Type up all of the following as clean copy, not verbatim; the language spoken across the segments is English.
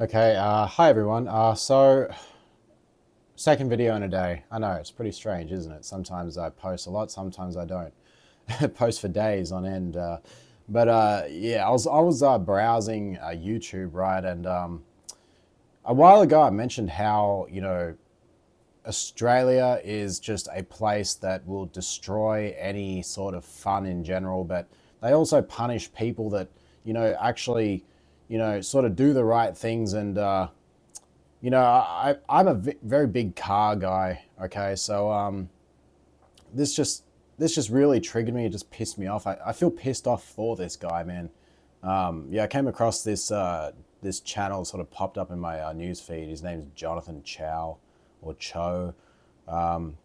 Okay, hi everyone. So second video in a day. I know it's pretty strange, isn't it? Sometimes I post a lot, sometimes I don't. Post for days on end. Yeah, I was browsing YouTube, right, and a while ago I mentioned how Australia is just a place that will destroy any sort of fun in general, but they also punish people that actually sort of do the right things and. I'm a very big car guy. Okay, so this just this just really triggered me. It just pissed me off. I feel pissed off for this guy, man. Yeah, I came across this channel sort of popped up in my news feed. His name's Jonathan Chow or Cho. Um,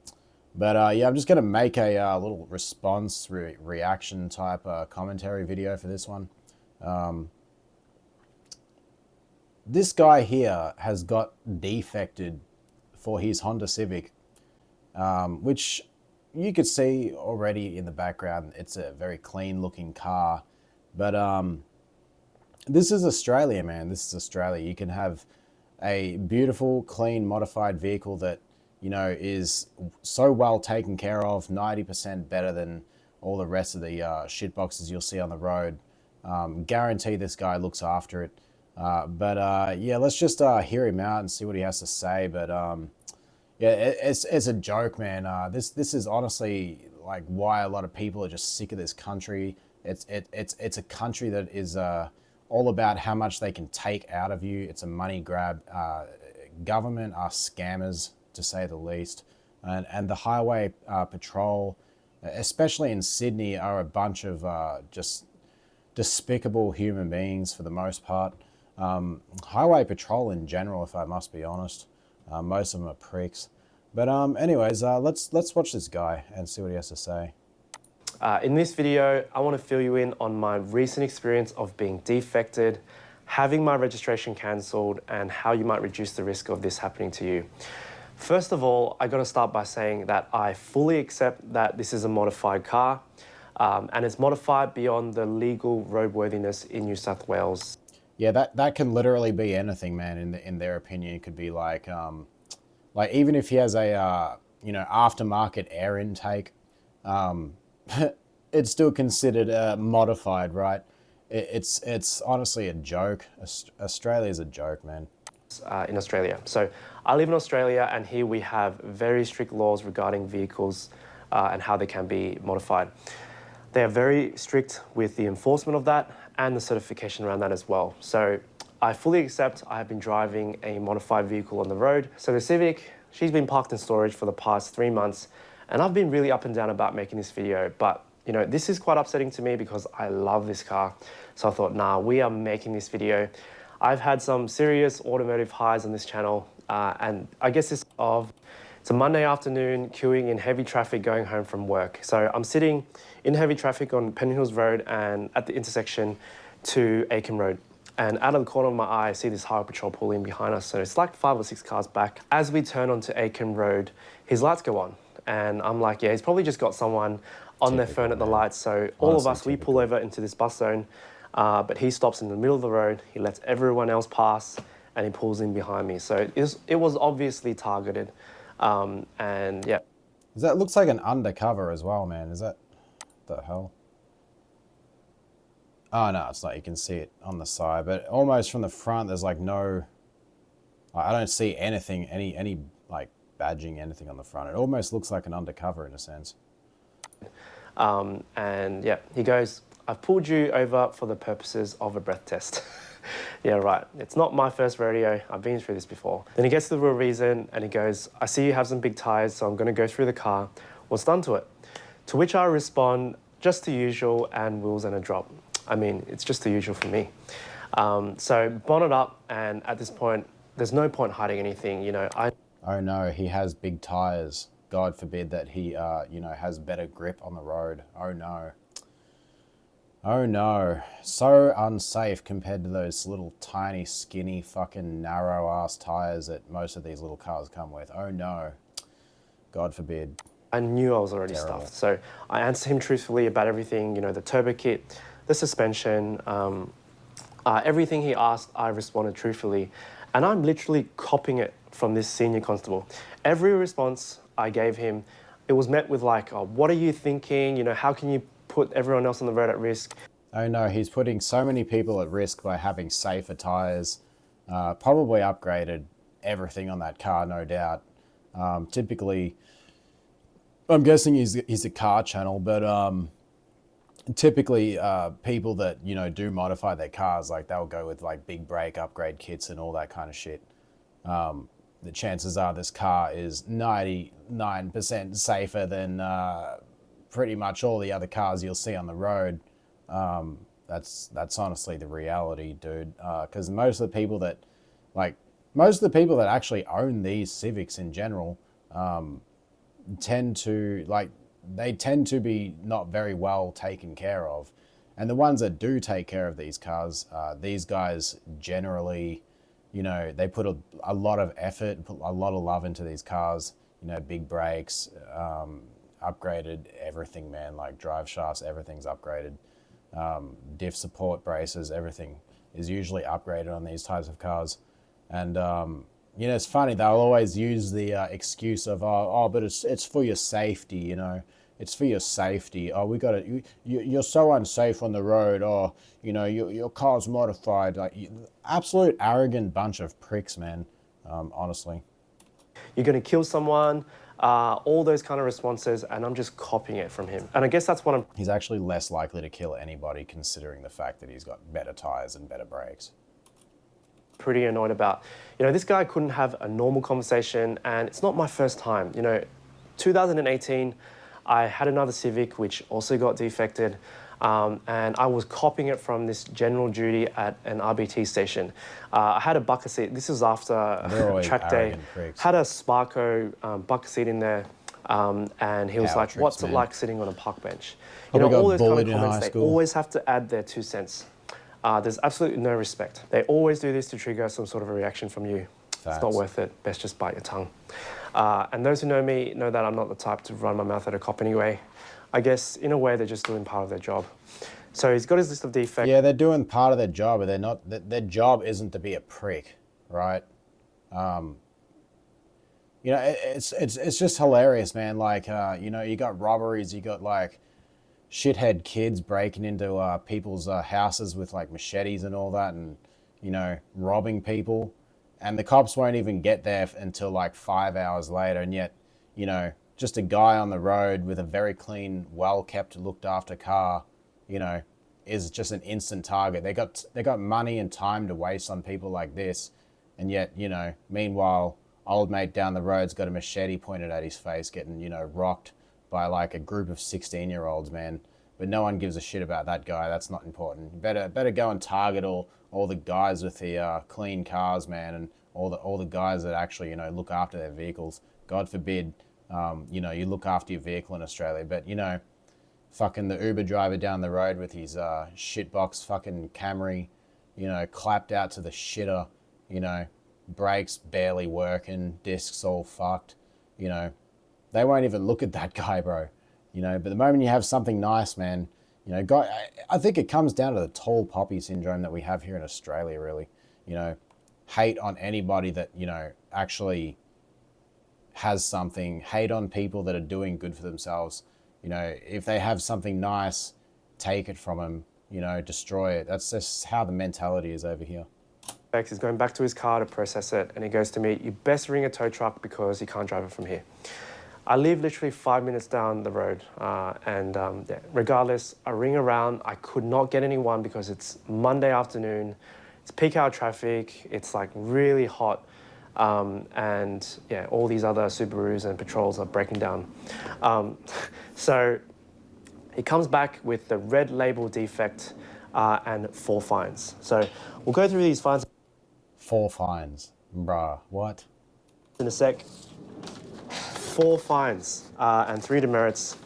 yeah, I'm just gonna make a little response reaction type commentary video for this one. Um, this guy here has got defected for his Honda Civic, which you could see already in the background. It's a very clean looking car. But this is Australia, man. This is Australia. You can have a beautiful, clean, modified vehicle that, is so well taken care of, 90% better than all the rest of the shit boxes you'll see on the road. Guarantee this guy looks after it. Yeah, let's just hear him out and see what he has to say. Yeah, it's a joke, man. This is honestly like why a lot of people are just sick of this country. It's a country that is all about how much they can take out of you. It's a money grab. Government are scammers to say the least, and the highway patrol, especially in Sydney, are a bunch of just despicable human beings for the most part. Highway patrol in general, if I must be honest, most of them are pricks. Anyways, let's watch this guy and see what he has to say. In this video, I want to fill you in on my recent experience of being defected, having my registration cancelled, and how you might reduce the risk of this happening to you. First of all, I got to start by saying that I fully accept that this is a modified car, and it's modified beyond the legal roadworthiness in New South Wales. Yeah, that can literally be anything, man. In their opinion, it could be like even if he has a aftermarket air intake, um, it's still considered modified, right? It's honestly a joke. Australia's a joke, man. In Australia. So I live in Australia, and here we have very strict laws regarding vehicles and how they can be modified. They are very strict with the enforcement of that and the certification around that as well. So I fully accept I have been driving a modified vehicle on the road. So the Civic, she's been parked in storage for the past 3 months, and I've been really up and down about making this video, but this is quite upsetting to me because I love this car. So I thought, nah, we are making this video. I've had some serious automotive highs on this channel, and I guess it's a Monday afternoon queuing in heavy traffic going home from work. So I'm sitting in heavy traffic on Penn Hills Road and at the intersection to Aiken Road. And out of the corner of my eye, I see this highway patrol pull in behind us. So it's like 5 or 6 cars back. As we turn onto Aiken Road, his lights go on. And I'm like, yeah, he's probably just got someone on their phone at the lights. So all of us, we pull over into this bus zone. But he stops in the middle of the road, he lets everyone else pass, and he pulls in behind me. So it was obviously targeted. And yeah. That looks like an undercover as well, man. Is that the hell? Oh no, it's not. You can see it on the side, but almost from the front, there's like no. I don't see anything, any like badging, anything on the front. It almost looks like an undercover in a sense. And yeah, he goes, I've pulled you over for the purposes of a breath test. Yeah, right. It's not my first rodeo. I've been through this before. Then he gets to the real reason and he goes, I see you have some big tires, so I'm going to go through the car. What's done to it? To which I respond, just the usual, and wheels and a drop. I mean, it's just the usual for me. So bonnet up, and at this point, there's no point hiding anything. Oh no, he has big tires. God forbid that he, has better grip on the road. Oh no. Oh no, so unsafe compared to those little tiny, skinny, fucking narrow ass tires that most of these little cars come with. Oh no, God forbid. I knew I was already Terrible. stuffed. So I answered him truthfully about everything, the turbo kit, the suspension. Everything he asked, I responded truthfully. And I'm literally copying it from this senior constable. Every response I gave him, it was met with like, oh, what are you thinking? You know, how can you put everyone else on the road at risk? Oh no, he's putting so many people at risk by having safer tyres, probably upgraded everything on that car, no doubt. Typically, I'm guessing he's a car channel, but typically people that, you know, do modify their cars, like they'll go with like big brake upgrade kits and all that kind of shit. The chances are this car is 99% safer than pretty much all the other cars you'll see on the road. That's honestly the reality, dude. Because most of the people that actually own these Civics in general tend to be not very well taken care of. And the ones that do take care of these cars, these guys generally, you know, they put a lot of effort, put a lot of love into these cars, you know, big brakes, upgraded everything, man, like drive shafts, everything's upgraded. Diff support braces, everything is usually upgraded on these types of cars. And, you know, it's funny, they'll always use the excuse of, but it's for your safety, you know. It's for your safety. Oh, you're so unsafe on the road. Or, you know, your car's modified. Like, absolute arrogant bunch of pricks, man, honestly. You're going to kill someone, all those kind of responses, and I'm just copying it from him. And I guess that's what I'm He's actually less likely to kill anybody considering the fact that he's got better tires and better brakes. pretty annoyed about. You know, this guy couldn't have a normal conversation, and it's not my first time. You know, 2018, I had another Civic which also got defected, and I was copying it from this general duty at an RBT station. I had a bucket seat. This was after track day. Pricks. Had a Sparko bucket seat in there, and he was Power like, tricks, "What's man. it like sitting on a park bench?" Probably You know, got all those kind of bullied in comments. high They school. always have to add their 2 cents. There's absolutely no respect. They always do this to trigger some sort of a reaction from you. It's not Facts. worth it. Best just bite your tongue. And those who know me know that I'm not the type to run my mouth at a cop anyway. I guess, in a way, they're just doing part of their job. So he's got his list of defects. Yeah, they're doing part of their job, but they're not. Their job isn't to be a prick, right? You know, it's just hilarious, man. Like, you know, you got robberies, you got like shithead kids breaking into people's houses with like machetes and all that, and you know, robbing people, and the cops won't even get there until like 5 hours later, and yet, you know, just a guy on the road with a very clean, well kept, looked after car, you know, is just an instant target. They got money and time to waste on people like this, and yet, you know, meanwhile, old mate down the road's got a machete pointed at his face, getting, you know, rocked by like a group of 16-year-olds, man. But no one gives a shit about that guy. That's not important. Better go and target all the guys with the clean cars, man, and all the guys that actually, you know, look after their vehicles. God forbid, you know, you look after your vehicle in Australia, but you know, fucking the Uber driver down the road with his shitbox fucking Camry, you know, clapped out to the shitter, you know, brakes barely working, discs all fucked, you know, they won't even look at that guy, bro. You know, but the moment you have something nice, man, you know, I think it comes down to the tall poppy syndrome that we have here in Australia, really. You know, hate on anybody that, you know, actually has something, hate on people that are doing good for themselves. You know, if they have something nice, take it from them, you know, destroy it. That's just how the mentality is over here. He's going back to his car to process it, and he goes to me, "You best ring a tow truck because you can't drive it from here." I live literally 5 minutes down the road, yeah, regardless, I ring around. I could not get anyone because it's Monday afternoon, it's peak hour traffic, it's like really hot, and yeah, all these other Subarus and Patrols are breaking down. So he comes back with the red label defect and 4 fines. So we'll go through these fines 4 fines, bruh, what? in a sec. 4 fines and 3 demerits.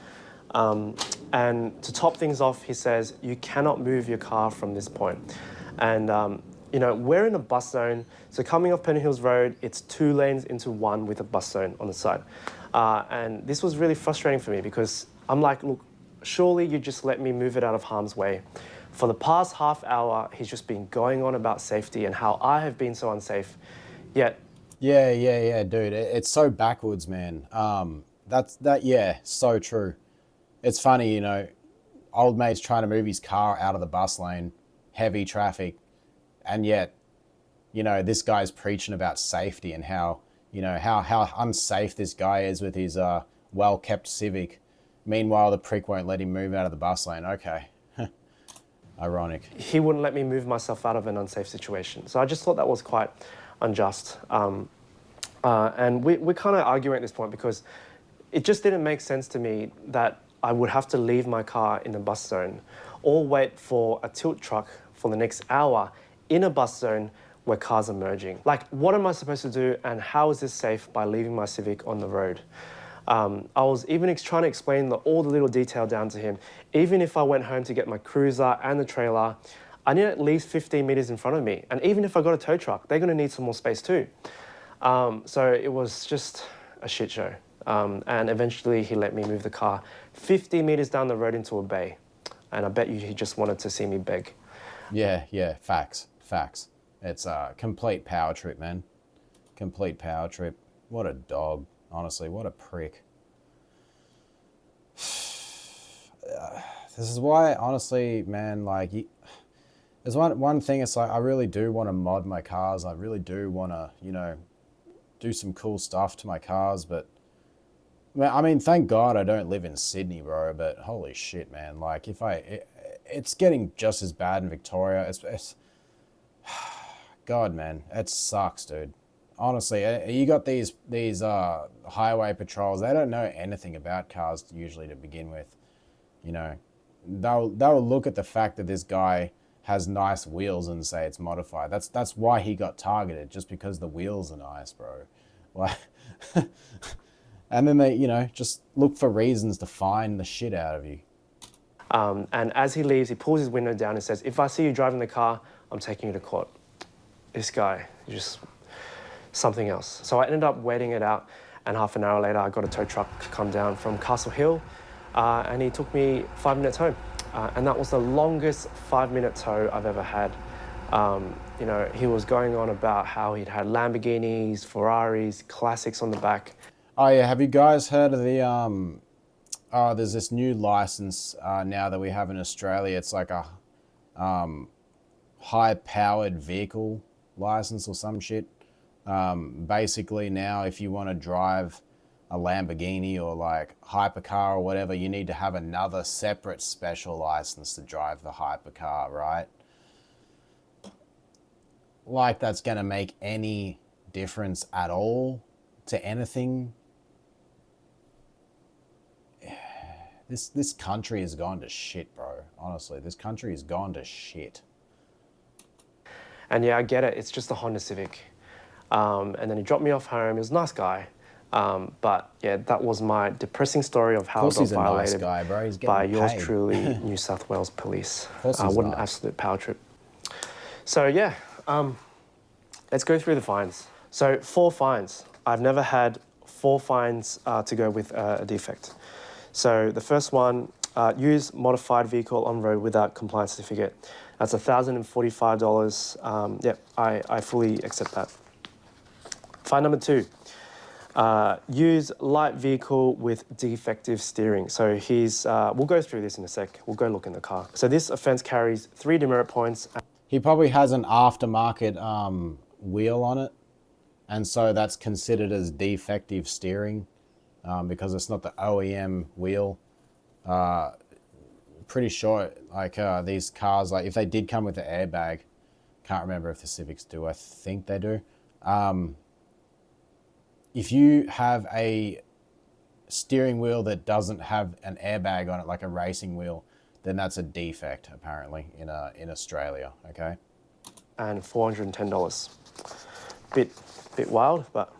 And to top things off, he says, you cannot move your car from this point. And, you know, we're in a bus zone. So coming off Penny Hills Road, it's 2 lanes into 1 with a bus zone on the side. And this was really frustrating for me because I'm like, look, surely you just let me move it out of harm's way. For the past half hour, he's just been going on about safety and how I have been so unsafe. Yet, Yeah, dude. It's so backwards, man. Yeah, so true. It's funny, you know, old mate's trying to move his car out of the bus lane, heavy traffic, and yet, you know, this guy's preaching about safety and how, you know, how unsafe this guy is with his well kept Civic. Meanwhile, the prick won't let him move out of the bus lane. Okay, ironic. he wouldn't let me move myself out of an unsafe situation. So I just thought that was quite unjust. And we're kind of arguing at this point because it just didn't make sense to me that I would have to leave my car in the bus zone or wait for a tilt truck for the next hour in a bus zone where cars are merging. Like, what am I supposed to do and how is this safe by leaving my Civic on the road? I was even trying to explain all the little detail down to him. Even if I went home to get my cruiser and the trailer, I need at least 15 meters in front of me. And even if I got a tow truck, they're gonna need some more space too. So it was just a shit show. And eventually he let me move the car 50 meters down the road into a bay. And I bet you he just wanted to see me beg. Yeah, facts. It's a complete power trip, man. Complete power trip. What a dog. Honestly, what a prick. This is why, honestly, man, like, there's one thing, it's like, I really do want to mod my cars. I really do want to, you know, do some cool stuff to my cars, but, I mean, thank God I don't live in Sydney, bro, but holy shit, man. Like, it's getting just as bad in Victoria. It's God, man, it sucks, dude. Honestly, you got these highway patrols. They don't know anything about cars usually to begin with. You know, they'll look at the fact that this guy has nice wheels and say it's modified. That's why he got targeted, just because the wheels are nice, bro. Like, and then they, you know, just look for reasons to fine the shit out of you. And as he leaves, he pulls his window down and says, "If I see you driving the car, I'm taking you to court." This guy, just something else. So I ended up waiting it out, and half an hour later, I got a tow truck come down from Castle Hill, and he took me 5 minutes home. And that was the longest 5-minute tow I've ever had. You know, he was going on about how he'd had Lamborghinis, Ferraris, classics on the back. Oh yeah, have you guys heard of the there's this new license now that we have in Australia. It's like a high-powered vehicle license or some shit. Basically now, if you want to drive a Lamborghini or like hypercar or whatever, you need to have another separate special license to drive the hypercar, right? Like that's going to make any difference at all to anything. This country has gone to shit, bro. Honestly, this country has gone to shit. And yeah, I get it. It's just a Honda Civic. And then he dropped me off home. He was a nice guy. But yeah, that was my depressing story of how I got violated guy, bro. He's by yours paid. truly, New South Wales Police. What an absolute power trip. So yeah, let's go through the fines. So 4 fines. I've never had 4 fines to go with a defect. So the first one, use modified vehicle on road without compliance certificate. That's $1,045. I fully accept that. Fine number 2, use light vehicle with defective steering. So we'll go through this in a sec. We'll go look in the car. So this offence carries 3 demerit points. He probably has an aftermarket wheel on it, and so that's considered as defective steering because it's not the OEM wheel. Pretty sure, like these cars, like if they did come with the airbag, can't remember if the Civics do. I think they do. If you have a steering wheel that doesn't have an airbag on it, like a racing wheel, then that's a defect apparently in Australia. Okay. And $410. Bit wild, but.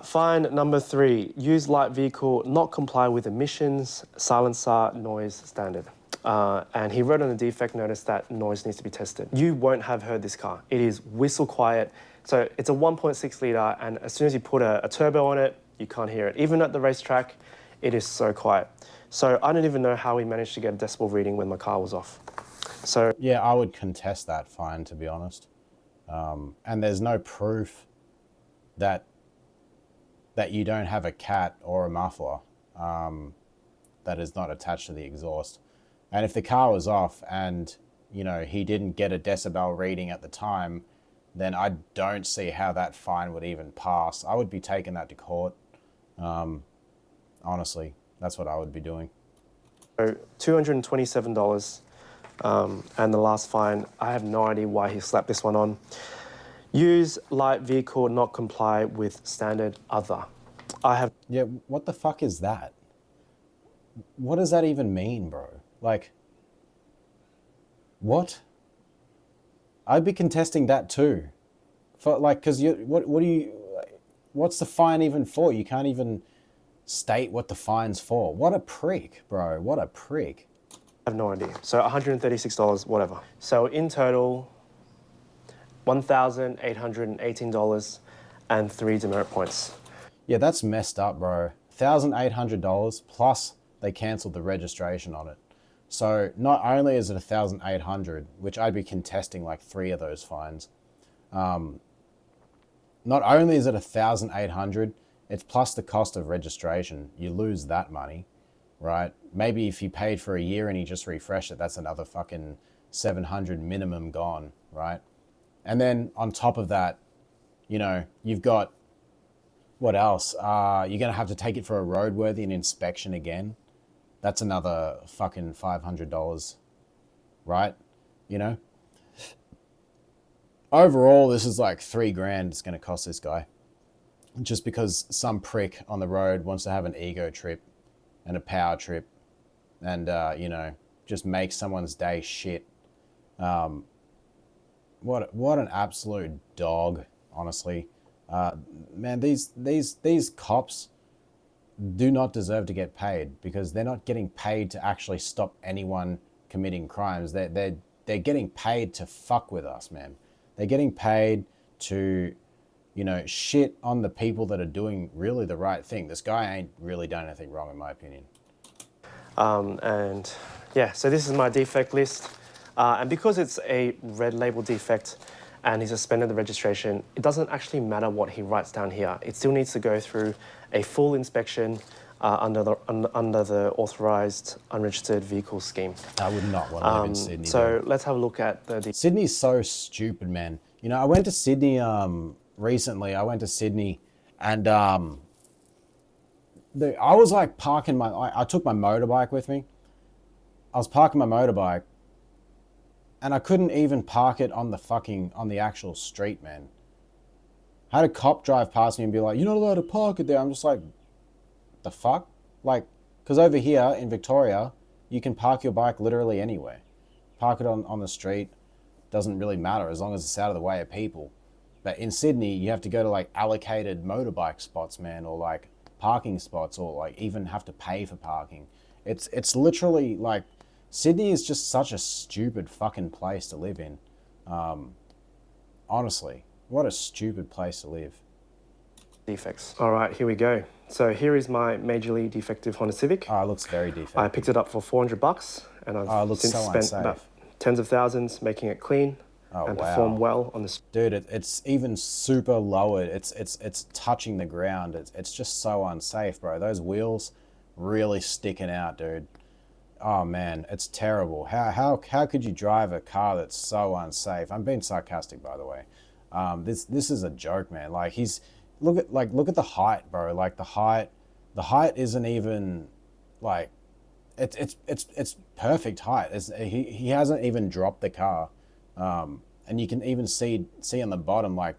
Fine number 3, use light vehicle, not comply with emissions, silencer, noise standard. And he wrote on the defect notice that noise needs to be tested. You won't have heard this car. It is whistle quiet. So it's a 1.6 litre, and as soon as you put a turbo on it, you can't hear it. Even at the racetrack, it is so quiet. So I don't even know how he managed to get a decibel reading when my car was off. So Yeah, I would contest that fine, to be honest. And there's no proof that you don't have a cat or a muffler that is not attached to the exhaust. And if the car was off and, you know, he didn't get a decibel reading at the time, then I don't see how that fine would even pass. I would be taking that to court. Honestly, that's what I would be doing. So $227. And the last fine, I have no idea why he slapped this one on. Use light vehicle not comply with standard other. I have Yeah, what the fuck is that? What does that even mean, bro? Like, what? I'd be contesting that too. For like, cause what's the fine even for? You can't even state what the fine's for. What a prick, bro. What a prick. have no idea. So $136, whatever. So in total, $1,818 and 3 demerit points. Yeah, that's messed up, bro. $1,800 plus they cancelled the registration on it. So not only is it $1,800, which I'd be contesting like 3 of those fines. Not only is it $1,800, it's plus the cost of registration. You lose that money, right? Maybe if you paid for a year and you just refresh it, that's another fucking $700 minimum gone, right? And then on top of that, you know, you've got, what else? You're going to have to take it for a roadworthy and inspection again. That's another fucking $500, right? You know? Overall, this is like $3,000 it's going to cost this guy. Just because some prick on the road wants to have an ego trip and a power trip and, you know, just make someone's day shit. What an absolute dog, honestly. Man, these cops do not deserve to get paid because they're not getting paid to actually stop anyone committing crimes. They're getting paid to fuck with us, man. They're getting paid to, you know, shit on the people that are doing really the right thing. This guy ain't really done anything wrong, in my opinion. And yeah, so this is my defect list. And because it's a red label defect and he suspended the registration, it doesn't actually matter what he writes down here. It still needs to go through a full inspection under the authorized unregistered vehicle scheme. I would not want to live in Sydney. So let's have a lock at the... Sydney's so stupid, man. You know, I went to Sydney recently. I went to Sydney and I was like parking I took my motorbike with me. I was parking my motorbike and I couldn't even park it on the actual street, man. I had a cop drive past me and be like, "You're not allowed to park it there." I'm just like, the fuck? Like, because over here in Victoria, you can park your bike literally anywhere. Park it on the street, doesn't really matter as long as it's out of the way of people. But in Sydney, you have to go to like allocated motorbike spots, man, or like parking spots, or like even have to pay for parking. It's literally like, Sydney is just such a stupid fucking place to live in. Honestly, what a stupid place to live. defects. All right, here we go. So here is my majorly defective Honda Civic. Oh, it looks very defective. I picked it up for $400 and I've since spent about tens of thousands making it clean and perform well on the... Dude, it's even super lowered. It's touching the ground. It's just so unsafe, bro. Those wheels really sticking out, dude. Oh man, it's terrible. How could you drive a car that's so unsafe? I'm being sarcastic, by the way. This is a joke, man. Like look at the height, bro. Like the height isn't even like, it's perfect height. He hasn't even dropped the car, and you can even see on the bottom, like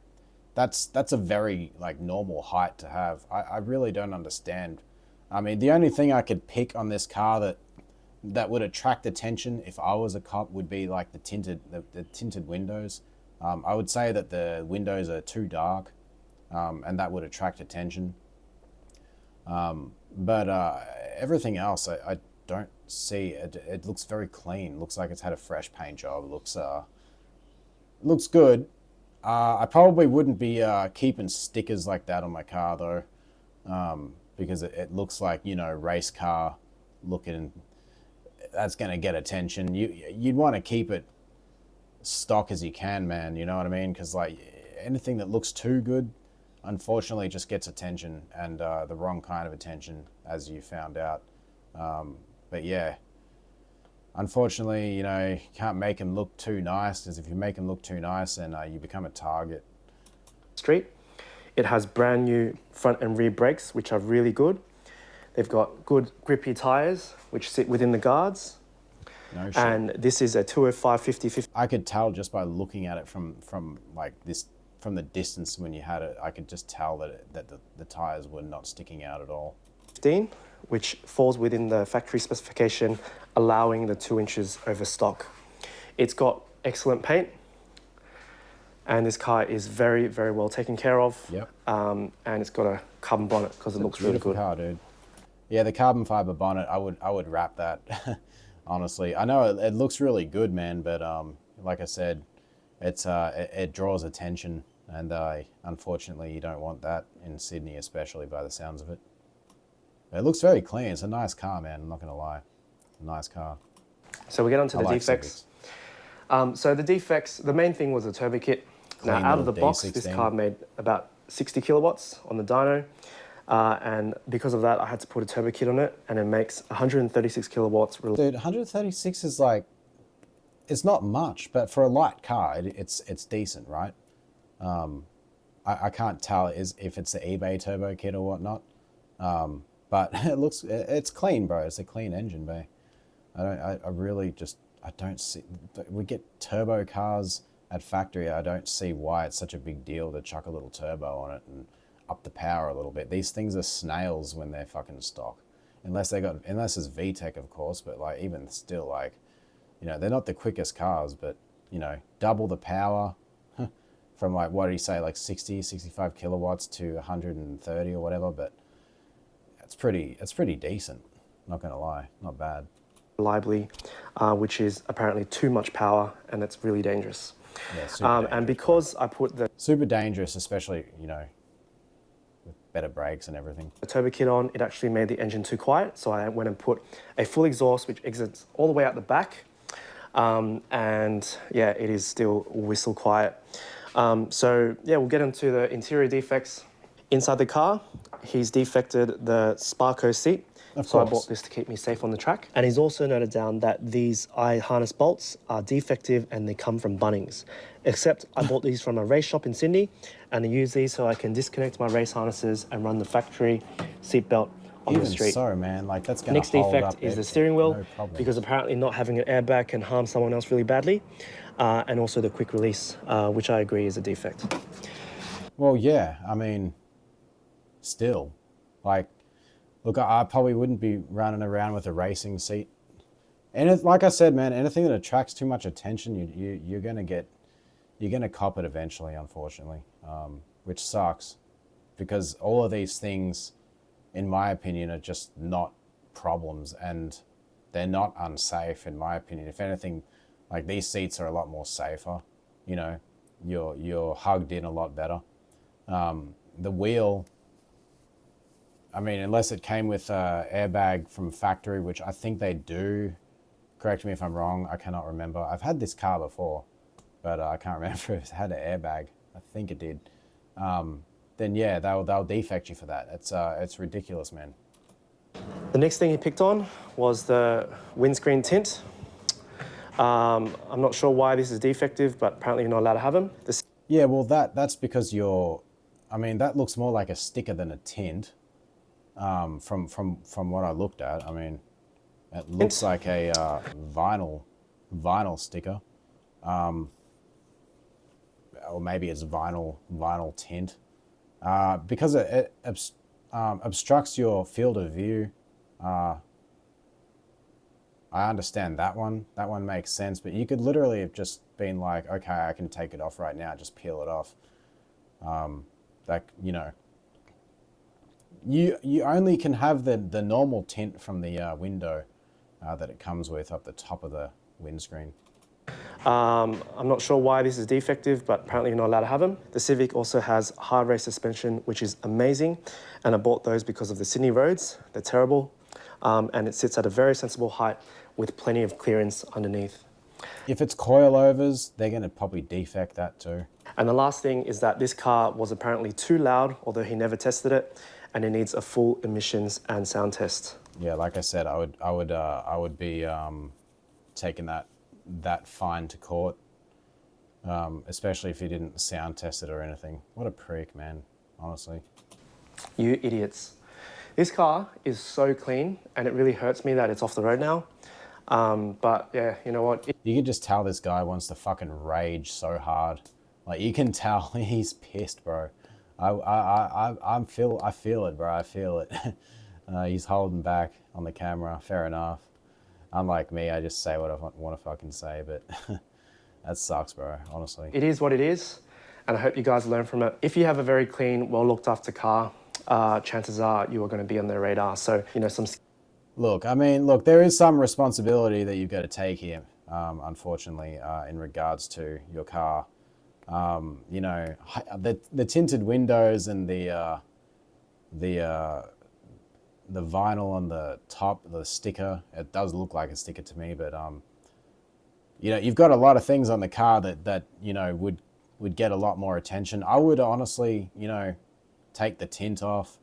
that's a very like normal height to have. I really don't understand. I mean, the only thing I could pick on this car that would attract attention if I was a cop would be like the tinted windows. I would say that the windows are too dark, and that would attract attention. But everything else, I don't see. It looks very clean. Looks like it's had a fresh paint job. Looks good. I probably wouldn't be keeping stickers like that on my car though, because it looks like, you know, race car looking, that's going to get attention. You'd want to keep it stock as you can, man. You know what I mean? Because like anything that looks too good, unfortunately, just gets attention, and the wrong kind of attention, as you found out. But yeah, unfortunately, you know, you can't make them look too nice, because if you make them look too nice, then you become a target. Street. It has brand new front and rear brakes, which are really good. They've got good grippy tyres, which sit within the guards. No shit. And this is a 205 50. I could tell just by looking at it from like this, from the distance when you had it, I could just tell that the tires were not sticking out at all. 15, which falls within the factory specification, allowing the 2 inches over stock. It's got excellent paint, and this car is very, very well taken care of. Yep. And it's got a carbon bonnet because it looks really good. Car, dude. Yeah, the carbon fiber bonnet, I would wrap that. Honestly, I know it looks really good, man, but like I said, it draws attention, and unfortunately you don't want that in Sydney, especially by the sounds of it. It looks very clean. It's a nice car, man. I'm not gonna lie, it's a nice car. So we get on to the defects. So the defects, the main thing was the turbo kit. Now out of the box, this car made about 60 kilowatts on the dyno. And because of that, I had to put a turbo kit on it, and it makes 136 kilowatts. Dude, 136 is like, it's not much, but for a light car, it's decent, right? I can't tell if it's the eBay turbo kit or whatnot, but it's clean, bro. It's a clean engine, babe. I don't see, we get turbo cars at factory. I don't see why it's such a big deal to chuck a little turbo on it and up the power a little bit. These things are snails when they're fucking stock, unless it's VTEC, of course, but like even still, like, you know, they're not the quickest cars, but you know, double the power from like, what do you say, like 60, 65 kilowatts to 130 or whatever, but it's pretty decent, not gonna lie, not bad. Reliably, which is apparently too much power, and it's really dangerous. Yeah, super and because I put the super dangerous, especially, you know, with better brakes and everything. The turbo kit on, it actually made the engine too quiet, so I went and put a full exhaust which exits all the way out the back, and yeah, it is still whistle quiet. So yeah, we'll get into the interior defects. Inside the car, he's defected the Sparco seat. So I bought this to keep me safe on the track. And he's also noted down that these eye harness bolts are defective and they come from Bunnings. Except I bought these from a race shop in Sydney, and I use these so I can disconnect my race harnesses and run the factory seatbelt on the street. So, man, like that's going to Next defect is the steering wheel, because apparently not having an airbag can harm someone else really badly. And also the quick release, which I agree is a defect. Well, yeah, I mean, still, like, look, I probably wouldn't be running around with a racing seat. And like I said, man, anything that attracts too much attention, you're gonna cop it eventually, unfortunately, which sucks, because all of these things, in my opinion, are just not problems, and they're not unsafe, in my opinion. If anything, like, these seats are a lot more safer. You know, you're hugged in a lot better. The wheel, I mean, unless it came with an airbag from factory, which I think they do. Correct me if I'm wrong. I cannot remember. I've had this car before, but I can't remember if it had an airbag. I think it did. Then yeah, they'll defect you for that. It's ridiculous, man. The next thing he picked on was the windscreen tint. I'm not sure why this is defective, but apparently you're not allowed to have them. Yeah, well, that's because I mean, that looks more like a sticker than a tint. From what I looked at, I mean, it looks like a vinyl sticker, or maybe it's vinyl tint, because it obstructs your field of view. I understand that one. That one makes sense, but you could literally have just been like, okay, I can take it off right now, just peel it off. Like, you know. You only can have the normal tint from the window that it comes with up the top of the windscreen. I'm not sure why this is defective, but apparently you're not allowed to have them. The Civic also has hard race suspension, which is amazing, and I bought those because of the Sydney roads. They're terrible. and it sits at a very sensible height with plenty of clearance underneath. If it's coilovers, they're going to probably defect that too. And the last thing is that this car was apparently too loud, although he never tested it, and it needs a full emissions and sound test. Yeah, like I said, I would be taking that fine to court, especially if he didn't sound test it or anything. What a prick, man, honestly. You idiots. This car is so clean, and it really hurts me that it's off the road now. But yeah, you know what? You can just tell this guy wants to fucking rage so hard. Like, you can tell he's pissed, bro. I feel it, bro. I feel it. He's holding back on the camera. Fair enough. Unlike me, I just say what I want to fucking say, but that sucks, bro, honestly. It is what it is, and I hope you guys learn from it. If you have a very clean, well looked after car, chances are you are going to be on their radar. So, you know, Look, I mean, look, there is some responsibility that you've got to take here, unfortunately, in regards to your car. You know, the tinted windows and the vinyl on the top, the sticker, it does look like a sticker to me, but you know, you've got a lot of things on the car that you know would get a lot more attention. I would honestly, you know, take the tint off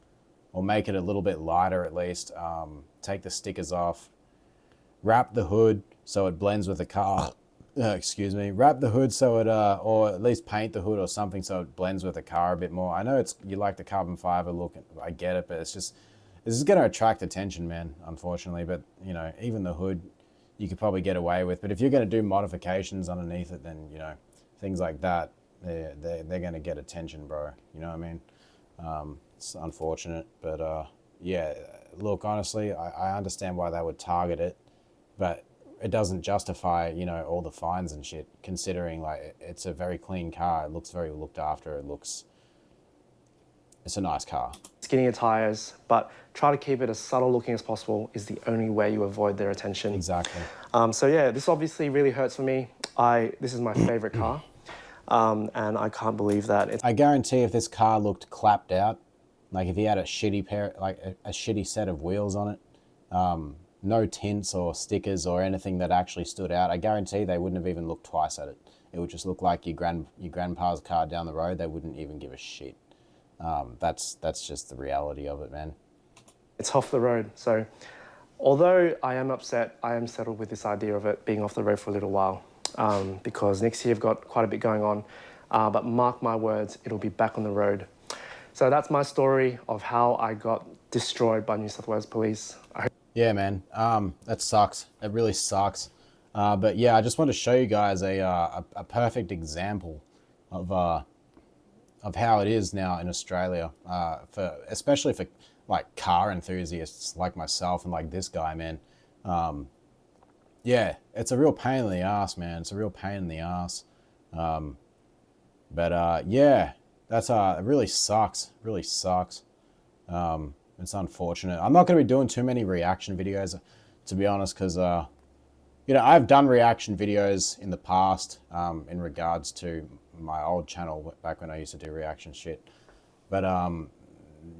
or make it a little bit lighter at least. Take the stickers off, wrap the hood so it blends with the car. Excuse me. Wrap the hood so it, or at least paint the hood or something so it blends with the car a bit more. I know you like the carbon fiber look, I get it, but it's just, this is going to attract attention, man, unfortunately. But, you know, even the hood you could probably get away with. But if you're going to do modifications underneath it, then, you know, things like that, they're going to get attention, bro. You know what I mean? It's unfortunate, but yeah, look, honestly, I understand why they would target it, but it doesn't justify, you know, all the fines and shit, considering like it's a very clean car. It looks very looked after. It's a nice car. skinnier tires, but try to keep it as subtle looking as possible is the only way you avoid their attention. Exactly. So yeah, this obviously really hurts for me. This is my favorite car, and I can't believe that. I guarantee if this car looked clapped out, like if he had a shitty a shitty set of wheels on it, no tints or stickers or anything that actually stood out, I guarantee they wouldn't have even looked twice at it. It would just look like your grandpa's car down the road. They wouldn't even give a shit. That's just the reality of it, man. It's off the road. So although I am upset, I am settled with this idea of it being off the road for a little while, because next year I've got quite a bit going on. But mark my words, it'll be back on the road. So that's my story of how I got destroyed by New South Wales Police. Yeah, man. That sucks. It really sucks. But yeah, I just want to show you guys a perfect example of how it is now in Australia, especially for like car enthusiasts like myself and like this guy, man. Yeah, it's a real pain in the ass, man. It's a real pain in the ass. But yeah, that's it really sucks. Really sucks. It's unfortunate. I'm not going to be doing too many reaction videos, to be honest, because you know, I've done reaction videos in the past in regards to my old channel back when I used to do reaction shit. But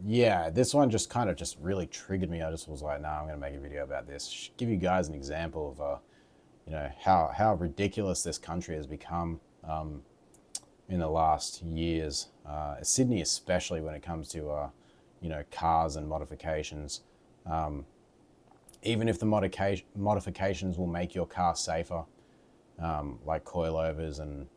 yeah, this one just kind of just really triggered me. I just was like, nah, I'm going to make a video about this. Give you guys an example of, you know, how ridiculous this country has become in the last years. Sydney especially when it comes to, you know, cars and modifications. Even if the modifications will make your car safer, like coilovers and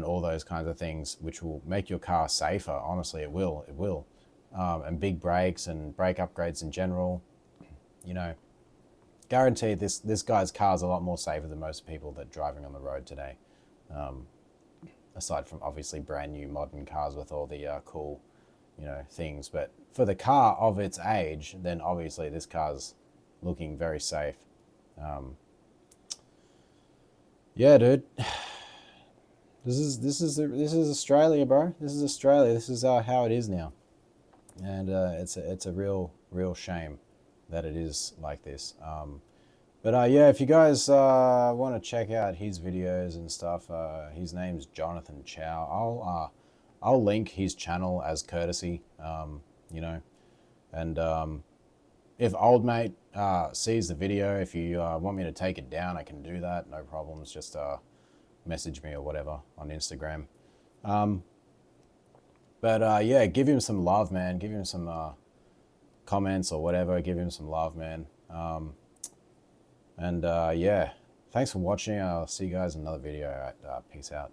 all those kinds of things, which will make your car safer. Honestly, it will. And big brakes and brake upgrades in general, you know, guarantee this guy's car is a lot more safer than most people that are driving on the road today. Aside from obviously brand new modern cars with all the cool, you know, things. But for the car of its age, then obviously this car's looking very safe. Yeah, dude. This is Australia, bro. This is Australia. This is how it is now, and it's a real shame that it is like this. But yeah, if you guys want to check out his videos and stuff, his name's Jonathan Chow. I'll link his channel as courtesy, you know, and if old mate sees the video, if you want me to take it down, I can do that. No problems. Just message me or whatever on Instagram. But yeah, give him some love, man. Give him some comments or whatever. Give him some love, man. And yeah, thanks for watching. I'll see you guys in another video. All right, peace out.